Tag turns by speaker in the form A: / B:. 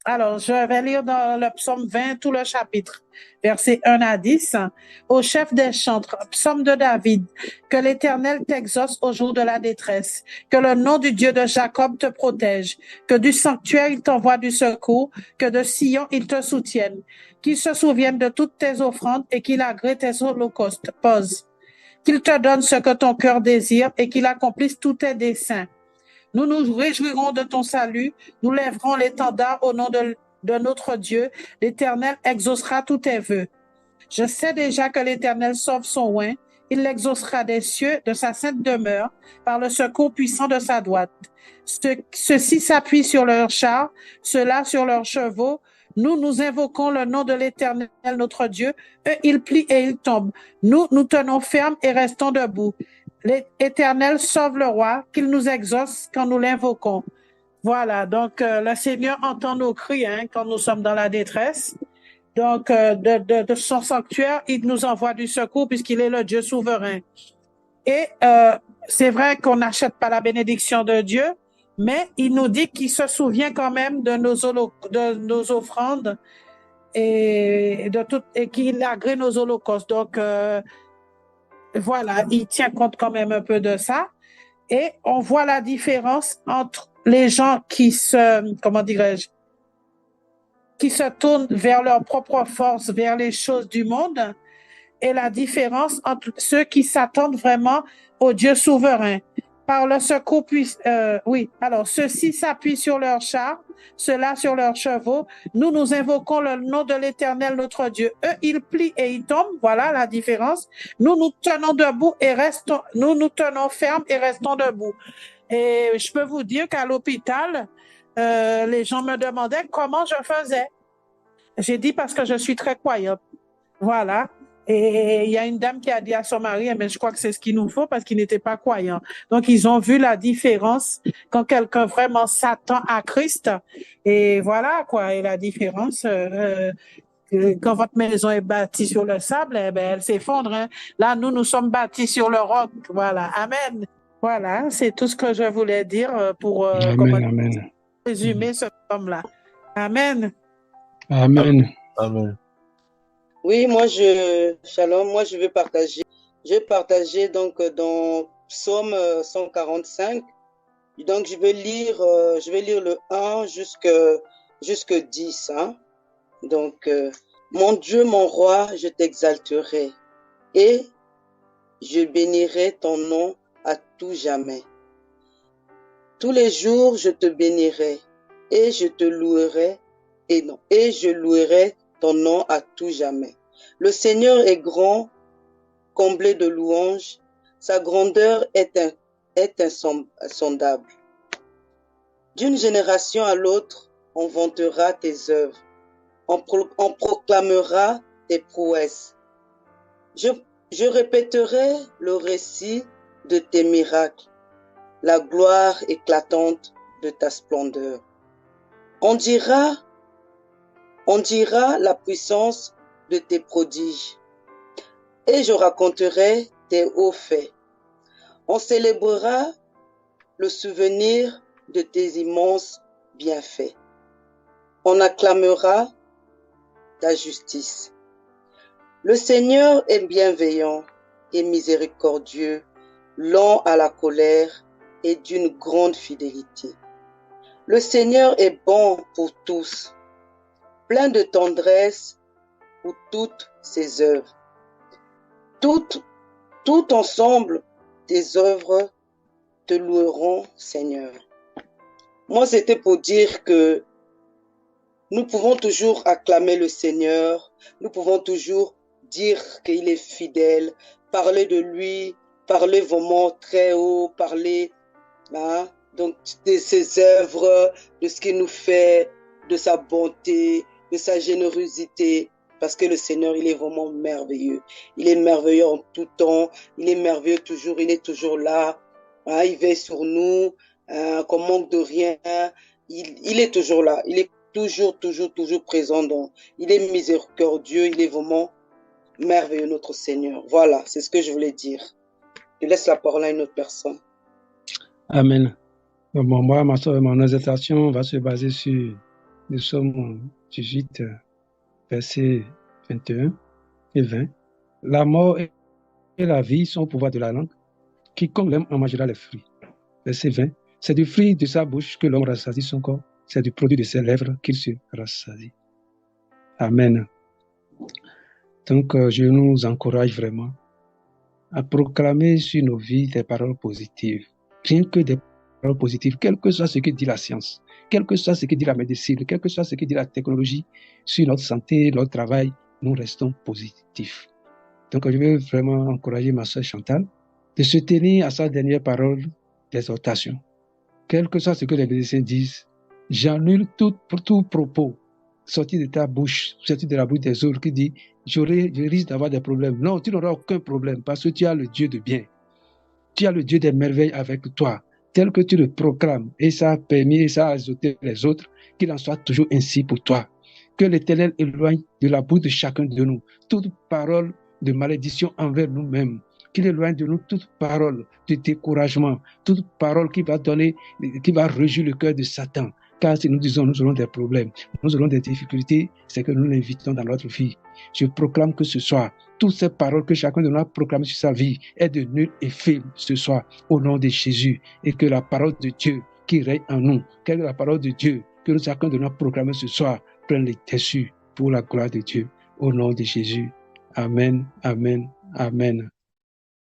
A: Alors, je vais lire dans le psaume 20 tout le chapitre, versets 1 à 10. Au chef des chantres, psaume de David, que l'Éternel t'exauce au jour de la détresse, que le nom du Dieu de Jacob te protège, que du sanctuaire il t'envoie du secours, que de Sion il te soutienne, qu'il se souvienne de toutes tes offrandes et qu'il agrée tes holocaustes. Pause. Qu'il te donne ce que ton cœur désire et qu'il accomplisse tous tes desseins. Nous nous réjouirons de ton salut, nous lèverons l'étendard au nom de notre Dieu. L'Éternel exaucera tous tes vœux. Je sais déjà que l'Éternel sauve son oint. Il l'exaucera des cieux, de sa sainte demeure, par le secours puissant de sa droite. Ceux-ci s'appuient sur leurs chars, ceux-là sur leurs chevaux. Nous, nous invoquons le nom de l'Éternel, notre Dieu. Eux, ils plient et ils tombent. Nous, nous tenons ferme et restons debout. L'Éternel sauve le roi, qu'il nous exauce quand nous l'invoquons. Voilà, donc le Seigneur entend nos cris quand nous sommes dans la détresse. Donc, de son sanctuaire, il nous envoie du secours puisqu'il est le Dieu souverain. Et c'est vrai qu'on n'achète pas la bénédiction de Dieu, mais il nous dit qu'il se souvient quand même de nos offrandes et qu'il agrée nos holocaustes. Donc, voilà, il tient compte quand même un peu de ça. Et on voit la différence entre les gens qui comment dirais-je, qui se tournent vers leur propre force, vers les choses du monde, et la différence entre ceux qui s'attendent vraiment au Dieu souverain. Par le secours, oui, alors ceux-ci s'appuient sur leurs chars, ceux-là sur leurs chevaux. Nous, nous invoquons le nom de l'Éternel, notre Dieu. Eux, ils plient et ils tombent. Voilà la différence. Nous, nous tenons debout et restons, nous, nous tenons fermes et restons debout. Et je peux vous dire qu'à l'hôpital, les gens me demandaient comment je faisais. J'ai dit parce que je suis très croyante. Voilà. Et il y a une dame qui a dit à son mari, mais je crois que c'est ce qu'il nous faut parce qu'il n'était pas croyant. Donc, ils ont vu la différence quand quelqu'un vraiment s'attend à Christ. Et voilà, quoi. Et la différence, quand votre maison est bâtie sur le sable, eh ben, elle s'effondre. Là, nous sommes bâtis sur le roc. Voilà. Amen. Voilà, c'est tout ce que je voulais dire pour comment
B: Amen, amen.
A: résumer ce homme-là. Amen.
B: Amen.
C: Amen.
D: Oui, Shalom, moi je vais partager. Je vais partager donc dans Psaume 145. Donc je vais lire le 1 jusque 10. Hein. Donc, mon Dieu, mon roi, je t'exalterai et je bénirai ton nom à tout jamais. Tous les jours, je te bénirai et je te louerai et je louerai ton nom à tout jamais. Le Seigneur est grand, comblé de louanges, sa grandeur est insondable. D'une génération à l'autre, on vantera tes œuvres, on proclamera tes prouesses. Je répéterai le récit de tes miracles, la gloire éclatante de ta splendeur. On dira la puissance de tes prodiges, et je raconterai tes hauts faits. On célébrera le souvenir de tes immenses bienfaits. On acclamera ta justice. Le Seigneur est bienveillant et miséricordieux, lent à la colère et d'une grande fidélité. Le Seigneur est bon pour tous, plein de tendresse pour toutes ses œuvres. Tout ensemble, tes œuvres te loueront, Seigneur. Moi, c'était pour dire que nous pouvons toujours acclamer le Seigneur, nous pouvons toujours dire qu'il est fidèle, parler de lui, parler vraiment très haut, parler donc de ses œuvres, de ce qu'il nous fait, de sa bonté, de sa générosité, parce que le Seigneur, il est vraiment merveilleux. Il est merveilleux en tout temps, il est merveilleux toujours, il est toujours là, il veille sur nous, qu'on manque de rien, il est toujours là, il est toujours présent. Il est miséricordieux, il est vraiment merveilleux, notre Seigneur. Voilà, c'est ce que je voulais dire. Je laisse la parole à une autre personne.
B: Amen. Bon, moi, mon exhortation va se baser sur Nous sommes en 18, versets 21 et 20. La mort et la vie sont au pouvoir de la langue. Quiconque l'aime en mangera les fruits. Verset 20. C'est du fruit de sa bouche que l'homme rassasie son corps. C'est du produit de ses lèvres qu'il se rassasie. Amen. Donc, je nous encourage vraiment à proclamer sur nos vies des paroles positives. Rien que des paroles positives, quel que soit ce que dit la science, quel que soit ce que dit la médecine, quel que soit ce que dit la technologie, sur notre santé, notre travail, nous restons positifs. Donc, je veux vraiment encourager ma soeur Chantal de se tenir à sa dernière parole d'exhortation. Quel que soit ce que les médecins disent, j'annule tout propos sorti de ta bouche, sorti de la bouche des autres qui dit je risque d'avoir des problèmes. Non, tu n'auras aucun problème parce que tu as le Dieu de bien. Tu as le Dieu des merveilles avec toi, tel que tu le proclames. Et ça a permis et ça a exaucé les autres, qu'il en soit toujours ainsi pour toi. Que l'Éternel éloigne de la bouche de chacun de nous toute parole de malédiction envers nous-mêmes. Qu'il éloigne de nous toute parole de découragement, toute parole qui va réjouir le cœur de Satan. Car si nous disons nous aurons des problèmes, nous aurons des difficultés, c'est que nous l'invitons dans notre vie. Je proclame que ce soir, toutes ces paroles que chacun de nous a proclamées sur sa vie est de nul effet ce soir, au nom de Jésus. Et que la parole de Dieu qui règne en nous, que la parole de Dieu que chacun de nous a proclamée ce soir prenne les dessus pour la gloire de Dieu, au nom de Jésus. Amen, amen, amen.